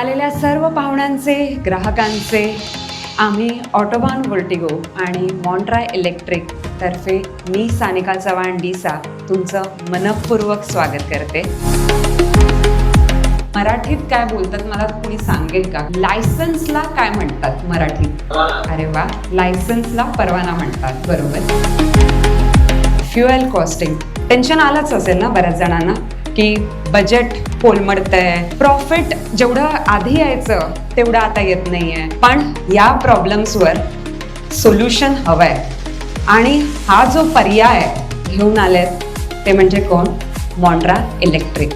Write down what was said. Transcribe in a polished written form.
आलेल्या सर्व पाहुण्यांचे, ग्राहकांचे आम्ही ऑटोबान वर्टिगो आणि मॉन्ट्रा इलेक्ट्रिक तर्फे मी सानिका चव्हाण डीसा तुमचं मनपूर्वक स्वागत करते. मराठीत काय बोलतात मला कोणी सांगेल का? लायसन्सला काय म्हणतात मराठीत? अरे वा, लायसन्सला परवाना म्हणतात. बरोबर. फ्युएल कॉस्टिंग टेन्शन आलंच असेल ना बऱ्याच जणांना की बजेट कोलमडतंय, प्रॉफिट जेवढं आधी यायचं तेवढं आता येत नाहीये. पण या प्रॉब्लेम्सवर सोल्युशन हवंय आणि हा जो पर्याय घेऊन आलेत ते म्हणजे कोण? मॉन्ट्रा इलेक्ट्रिक.